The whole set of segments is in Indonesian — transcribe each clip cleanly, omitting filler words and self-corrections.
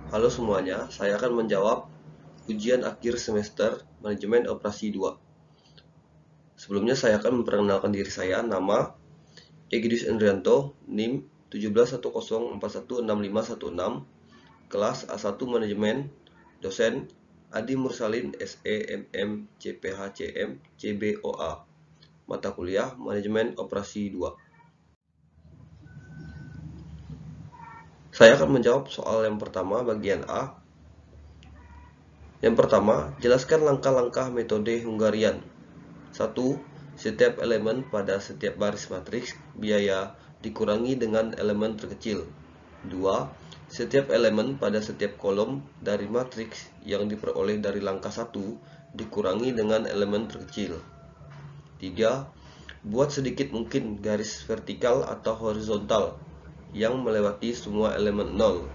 Halo semuanya, saya akan menjawab ujian akhir semester Manajemen Operasi 2. Sebelumnya saya akan memperkenalkan diri saya, nama Egidus Endrianto, NIM 1710416516, kelas A1 Manajemen, dosen Adi Mursalin SEMM CPHCM CBOA, mata kuliah Manajemen Operasi 2. Saya akan menjawab soal yang pertama bagian A. Yang pertama, jelaskan langkah-langkah metode Hungarian. 1. Setiap elemen pada setiap baris matriks biaya dikurangi dengan elemen terkecil. 2. Setiap elemen pada setiap kolom dari matriks yang diperoleh dari langkah 1 dikurangi dengan elemen terkecil. 3. Buat sedikit mungkin garis vertikal atau horizontal yang melewati semua elemen 0.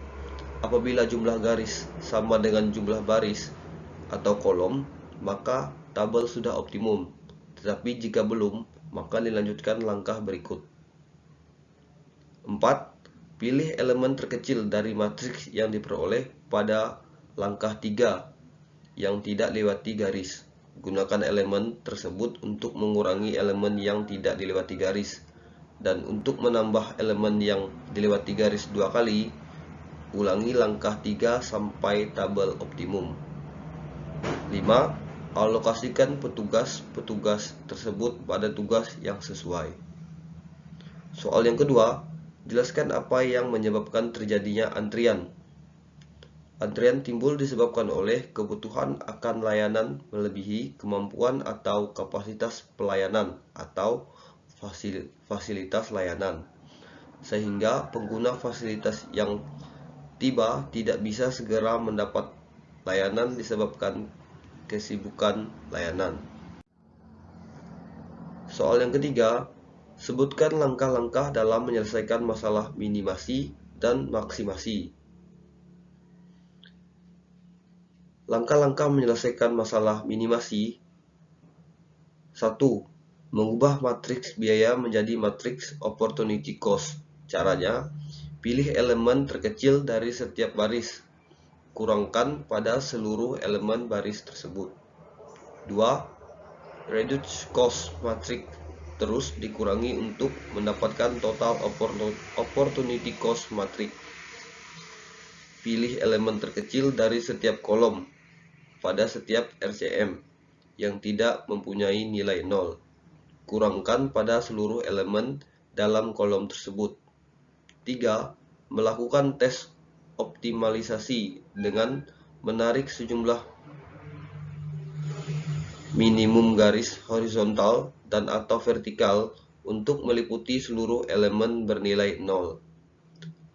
Apabila jumlah garis sama dengan jumlah baris atau kolom, maka tabel sudah optimum. Tetapi jika belum, maka dilanjutkan langkah berikut. 4. Pilih elemen terkecil dari matriks yang diperoleh pada langkah 3 yang tidak lewati garis. Gunakan elemen tersebut untuk mengurangi elemen yang tidak dilewati garis. Dan untuk menambah elemen yang dilewati garis 2 kali, ulangi langkah 3 sampai tabel optimum. 5. Alokasikan petugas-petugas tersebut pada tugas yang sesuai. Soal yang kedua, jelaskan apa yang menyebabkan terjadinya antrian. Antrian timbul disebabkan oleh kebutuhan akan layanan melebihi kemampuan atau kapasitas pelayanan atau fasilitas layanan, sehingga pengguna fasilitas yang tiba tidak bisa segera mendapat layanan disebabkan kesibukan layanan. Soal yang ketiga, sebutkan langkah-langkah dalam menyelesaikan masalah minimasi dan maksimasi. Langkah-langkah menyelesaikan masalah minimasi. 1. Mengubah matriks biaya menjadi matriks opportunity cost. Caranya, pilih elemen terkecil dari setiap baris. Kurangkan pada seluruh elemen baris tersebut. 2. Reduce cost matrix terus dikurangi untuk mendapatkan total opportunity cost matrix. Pilih elemen terkecil dari setiap kolom pada setiap RCM yang tidak mempunyai nilai 0. Kurangkan pada seluruh elemen dalam kolom tersebut. 3. Melakukan tes optimalisasi dengan menarik sejumlah minimum garis horizontal dan atau vertikal untuk meliputi seluruh elemen bernilai 0.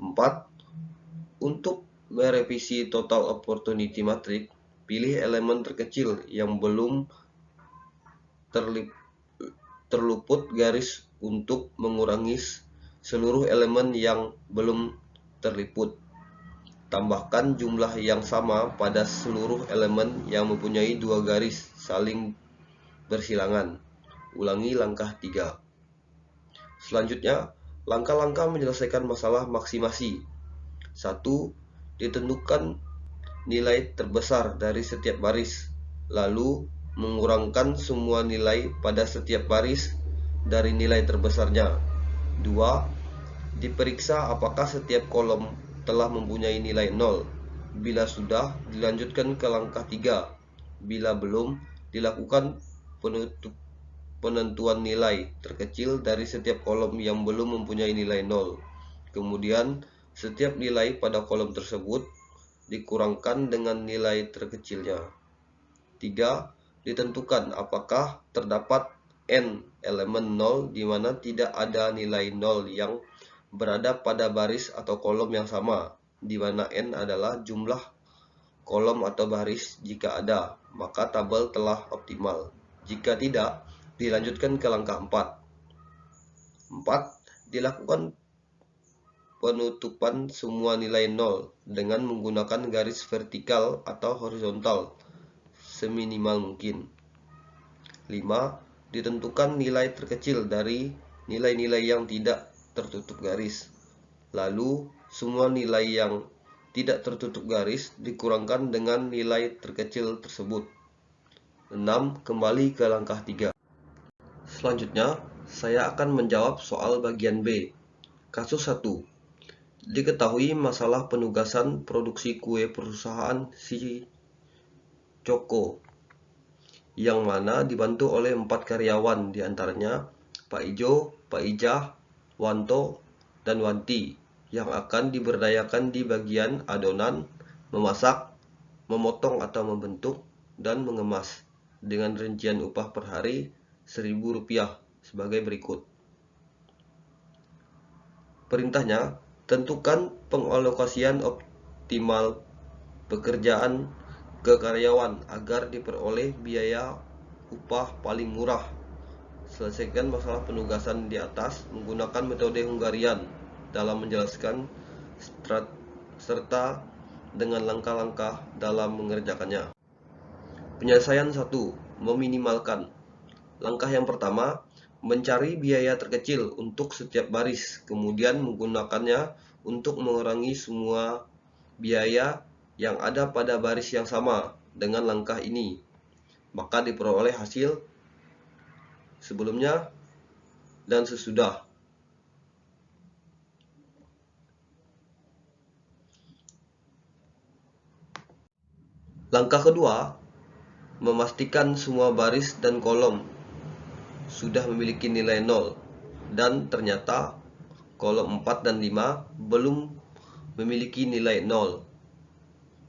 4. Untuk merevisi total opportunity matrix, pilih elemen terkecil yang belum terluput garis untuk mengurangi seluruh elemen yang belum terliput. Tambahkan jumlah yang sama pada seluruh elemen yang mempunyai dua garis saling bersilangan. Ulangi langkah 3. Selanjutnya, langkah-langkah menyelesaikan masalah maksimasi. 1. Ditentukan nilai terbesar dari setiap baris, lalu mengurangkan semua nilai pada setiap baris dari nilai terbesarnya. 2. Diperiksa apakah setiap kolom telah mempunyai nilai 0. Bila sudah, dilanjutkan ke langkah 3. Bila belum, dilakukan penentuan nilai terkecil dari setiap kolom yang belum mempunyai nilai 0. Kemudian, setiap nilai pada kolom tersebut dikurangkan dengan nilai terkecilnya. 3. Ditentukan apakah terdapat n elemen 0 di mana tidak ada nilai 0 yang berada pada baris atau kolom yang sama, di mana n adalah jumlah kolom atau baris. Jika ada, maka tabel telah optimal. Jika tidak, dilanjutkan ke langkah 4. 4. Dilakukan penutupan semua nilai 0 dengan menggunakan garis vertikal atau horizontal seminimal mungkin. 5. Ditentukan nilai terkecil dari nilai-nilai yang tidak tertutup garis. Lalu, semua nilai yang tidak tertutup garis dikurangkan dengan nilai terkecil tersebut. 6. Kembali ke langkah 3. Selanjutnya, saya akan menjawab soal bagian B. Kasus 1. Diketahui masalah penugasan produksi kue perusahaan si Coko, yang mana dibantu oleh 4 karyawan, diantaranya Pak Ijo, Pak Ijah, Wanto, dan Wanti, yang akan diberdayakan di bagian adonan, memasak, memotong atau membentuk, dan mengemas, dengan rincian upah per hari Rp1.000 sebagai berikut. Perintahnya, tentukan pengalokasian optimal pekerjaan ke karyawan agar diperoleh biaya upah paling murah. Selesaikan masalah penugasan di atas menggunakan metode Hungarian dalam menjelaskan serta dengan langkah-langkah dalam mengerjakannya. Penyelesaian 1. Meminimalkan. Langkah yang pertama, mencari biaya terkecil untuk setiap baris, kemudian menggunakannya untuk mengurangi semua biaya yang ada pada baris yang sama. Dengan langkah ini, maka diperoleh hasil sebelumnya dan sesudah. Langkah kedua, memastikan semua baris dan kolom sudah memiliki nilai 0, dan ternyata kolom 4 dan 5 belum memiliki nilai 0.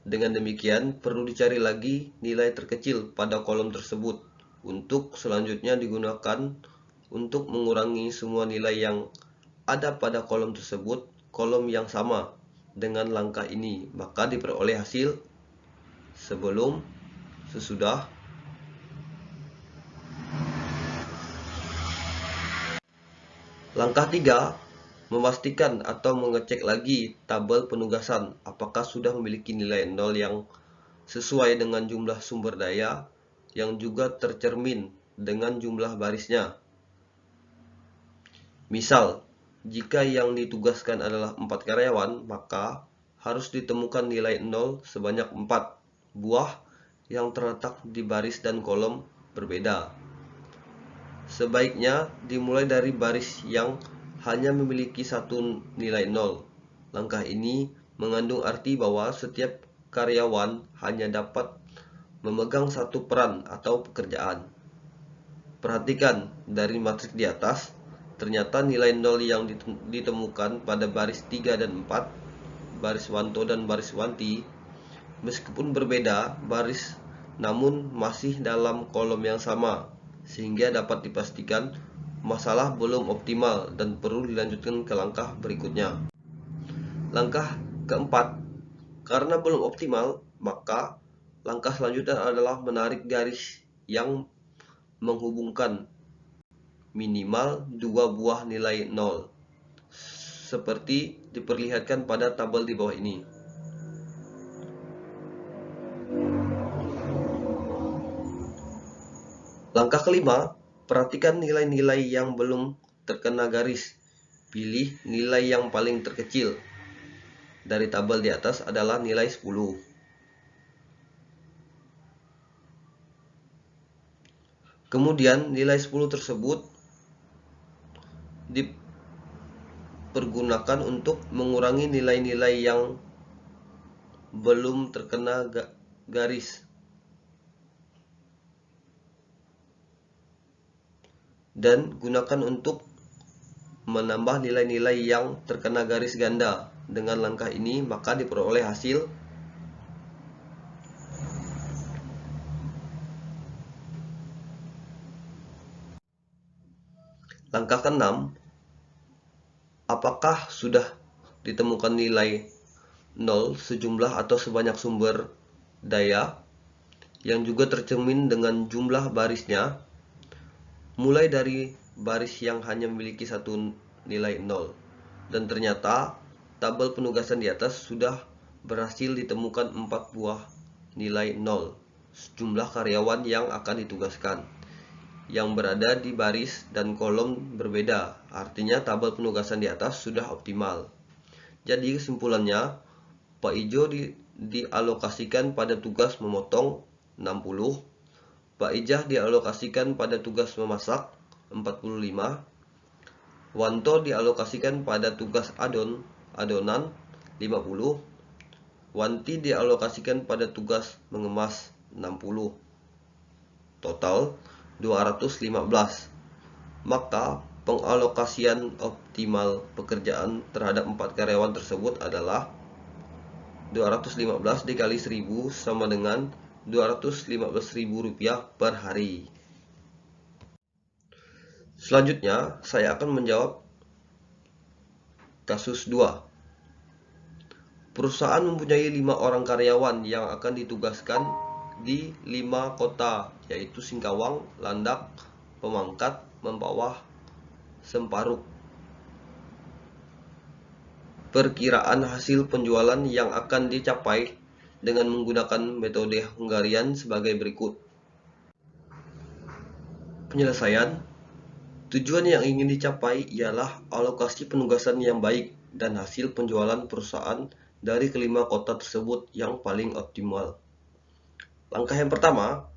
Dengan demikian, perlu dicari lagi nilai terkecil pada kolom tersebut untuk selanjutnya digunakan untuk mengurangi semua nilai yang ada pada kolom tersebut, kolom yang sama. Dengan langkah ini, maka diperoleh hasil sebelum, sesudah. Langkah 3, memastikan atau mengecek lagi tabel penugasan apakah sudah memiliki nilai 0 yang sesuai dengan jumlah sumber daya yang juga tercermin dengan jumlah barisnya. Misal, jika yang ditugaskan adalah 4 karyawan, maka harus ditemukan nilai 0 sebanyak 4 buah yang terletak di baris dan kolom berbeda. Sebaiknya dimulai dari baris yang hanya memiliki satu nilai 0. Langkah ini mengandung arti bahwa setiap karyawan hanya dapat memegang satu peran atau pekerjaan. Perhatikan dari matriks di atas, ternyata nilai 0 yang ditemukan pada baris 3 dan 4, baris Wanto dan baris Wanti, meskipun berbeda baris namun masih dalam kolom yang sama, sehingga dapat dipastikan masalah belum optimal dan perlu dilanjutkan ke langkah berikutnya. Langkah keempat, karena belum optimal, maka langkah selanjutnya adalah menarik garis yang menghubungkan minimal 2 buah nilai 0, seperti diperlihatkan pada tabel di bawah ini. Langkah kelima, perhatikan nilai-nilai yang belum terkena garis. Pilih nilai yang paling terkecil dari tabel di atas adalah nilai 10. Kemudian nilai 10 tersebut dipergunakan untuk mengurangi nilai-nilai yang belum terkena garis. Dan gunakan untuk menambah nilai-nilai yang terkena garis ganda. Dengan langkah ini, maka diperoleh hasil langkah ke-6. Apakah sudah ditemukan nilai 0 sejumlah atau sebanyak sumber daya yang juga tercermin dengan jumlah barisnya, mulai dari baris yang hanya memiliki satu nilai 0. Dan ternyata tabel penugasan di atas sudah berhasil ditemukan 4 buah nilai 0 jumlah karyawan yang akan ditugaskan, yang berada di baris dan kolom berbeda. Artinya tabel penugasan di atas sudah optimal. Jadi kesimpulannya, Pak Ijo dialokasikan pada tugas memotong 60. Pak Ijah dialokasikan pada tugas memasak 45. Wanto dialokasikan pada tugas adonan 50. Wanti dialokasikan pada tugas mengemas 60. Total 215. Maka pengalokasian optimal pekerjaan terhadap 4 karyawan tersebut adalah 215 dikali 1000 sama dengan Rp215.000 per hari. Selanjutnya, saya akan menjawab kasus 2. Perusahaan mempunyai 5 orang karyawan yang akan ditugaskan di 5 kota, yaitu Singkawang, Landak, Pemangkat, Mempawah, Semparuk. Perkiraan hasil penjualan yang akan dicapai dengan menggunakan metode Hungarian sebagai berikut. Penyelesaian. Tujuan yang ingin dicapai ialah alokasi penugasan yang baik dan hasil penjualan perusahaan dari kelima kota tersebut yang paling optimal. Langkah yang pertama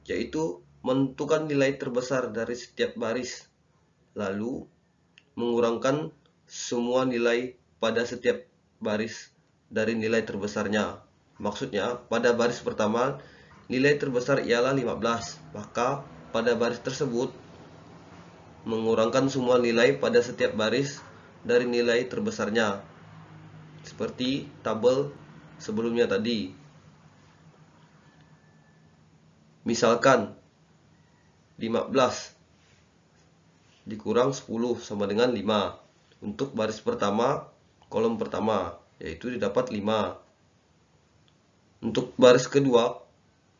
yaitu menentukan nilai terbesar dari setiap baris, lalu mengurangkan semua nilai pada setiap baris dari nilai terbesarnya. Maksudnya, pada baris pertama nilai terbesar ialah 15, maka pada baris tersebut mengurangkan semua nilai pada setiap baris dari nilai terbesarnya, seperti tabel sebelumnya tadi. Misalkan 15 dikurang 10 sama dengan 5. Untuk baris pertama, kolom pertama, yaitu didapat 5. Untuk baris kedua,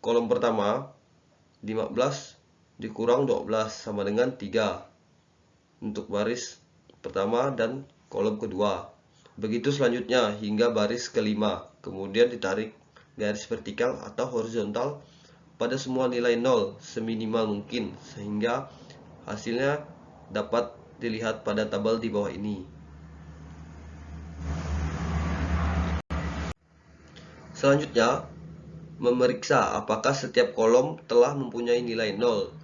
kolom pertama, 15 dikurang 12 sama dengan 3. Untuk baris pertama dan kolom kedua. Begitu selanjutnya hingga baris kelima. Kemudian ditarik garis vertikal atau horizontal pada semua nilai 0 seminimal mungkin, sehingga hasilnya dapat dilihat pada tabel di bawah ini. Selanjutnya, memeriksa apakah setiap kolom telah mempunyai nilai 0.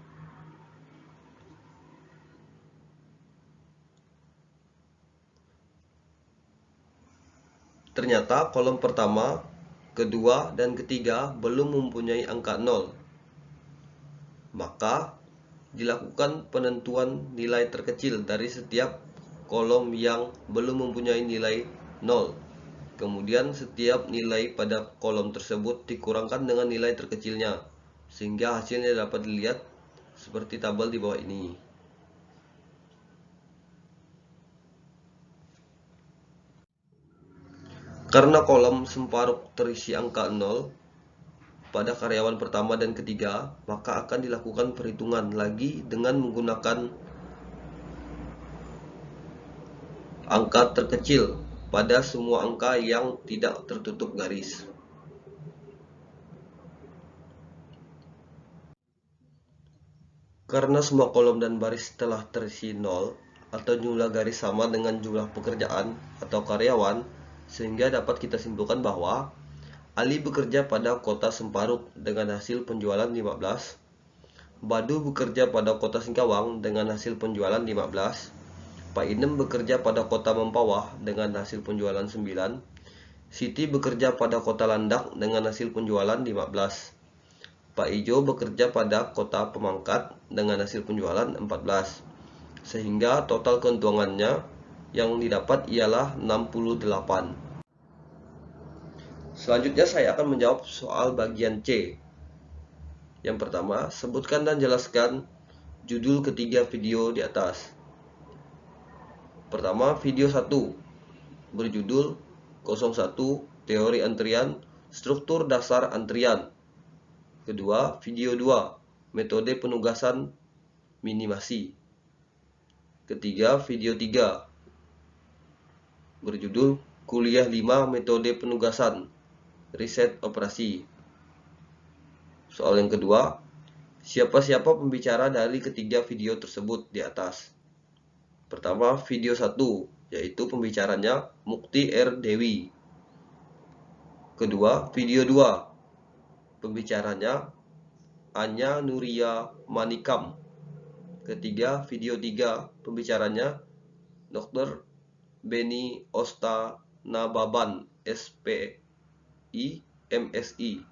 Ternyata kolom pertama, kedua, dan ketiga belum mempunyai angka 0. Maka dilakukan penentuan nilai terkecil dari setiap kolom yang belum mempunyai nilai 0. Kemudian setiap nilai pada kolom tersebut dikurangkan dengan nilai terkecilnya, sehingga hasilnya dapat dilihat seperti tabel di bawah ini. Karena kolom Semparuk terisi angka 0 pada karyawan pertama dan ketiga, maka akan dilakukan perhitungan lagi dengan menggunakan angka terkecil pada semua angka yang tidak tertutup garis. Karena semua kolom dan baris telah terisi 0 atau jumlah garis sama dengan jumlah pekerjaan atau karyawan, sehingga dapat kita simpulkan bahwa Ali bekerja pada kota Semparuk dengan hasil penjualan 15, Badu bekerja pada kota Singkawang dengan hasil penjualan 15, Pak Inem bekerja pada kota Mempawah dengan hasil penjualan 9, Siti bekerja pada kota Landak dengan hasil penjualan 15, Pak Ijo bekerja pada kota Pemangkat dengan hasil penjualan 14, sehingga total keuntungannya yang didapat ialah 68. Selanjutnya saya akan menjawab soal bagian C. Yang pertama, sebutkan dan jelaskan judul ketiga video di atas. Pertama, video 1 berjudul 01 Teori Antrian, Struktur Dasar Antrian. Kedua, video 2 Metode Penugasan Minimasi. Ketiga, video 3 berjudul Kuliah 5 Metode Penugasan Riset Operasi. Soal yang kedua, siapa-siapa pembicara dari ketiga video tersebut di atas? Pertama, video 1, yaitu pembicaranya Mukti R. Dewi. Kedua, video 2, pembicaranya Anya Nuria Manikam. Ketiga, video 3, pembicaranya Dr. Beni Osta Nababan, SPI, MSI.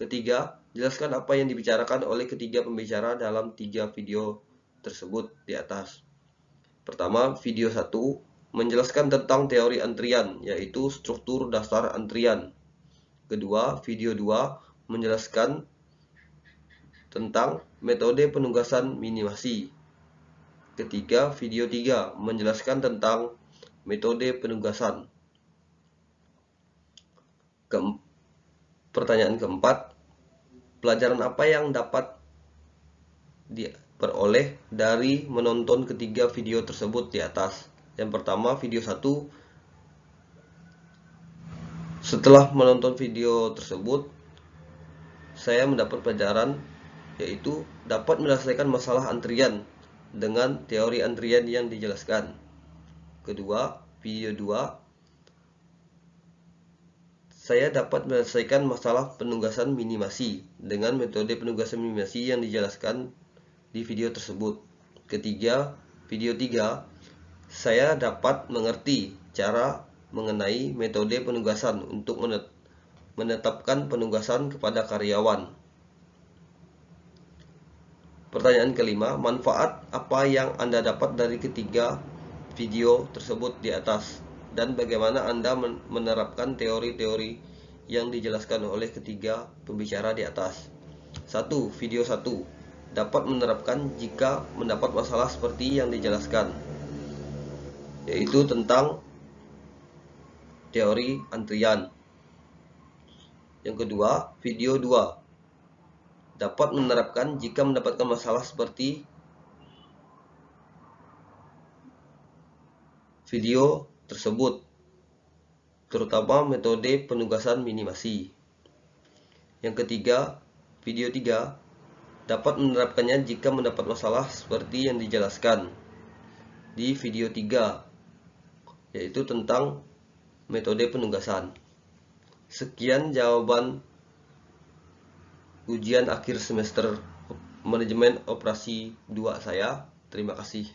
Ketiga, jelaskan apa yang dibicarakan oleh ketiga pembicara dalam 3 video tersebut di atas. Pertama, video 1 menjelaskan tentang teori antrian, yaitu struktur dasar antrian. Kedua, video 2 menjelaskan tentang metode penugasan minimasi. Ketiga, video 3 menjelaskan tentang metode penugasan. Pertanyaan keempat, pelajaran apa yang dapat diperoleh dari menonton ketiga video tersebut di atas? Yang pertama, video 1. Setelah menonton video tersebut, saya mendapat pelajaran, yaitu dapat menyelesaikan masalah antrian dengan teori antrian yang dijelaskan. Kedua, video 2, saya dapat menyelesaikan masalah penugasan minimasi dengan metode penugasan minimasi yang dijelaskan di video tersebut. Ketiga, video 3, saya dapat mengerti cara mengenai metode penugasan untuk menetapkan penugasan kepada karyawan. Pertanyaan kelima, manfaat apa yang Anda dapat dari ketiga video tersebut di atas, dan bagaimana Anda menerapkan teori-teori yang dijelaskan oleh ketiga pembicara di atas. 1. Video 1 dapat menerapkan jika mendapat masalah seperti yang dijelaskan, yaitu tentang teori antrian. Yang kedua, video 2 dapat menerapkan jika mendapatkan masalah seperti video tersebut, terutama metode penugasan minimasi. Yang ketiga, video 3 dapat menerapkannya jika mendapat masalah seperti yang dijelaskan di video 3, yaitu tentang metode penugasan. Sekian jawaban ujian akhir semester manajemen operasi 2 saya. Terima kasih.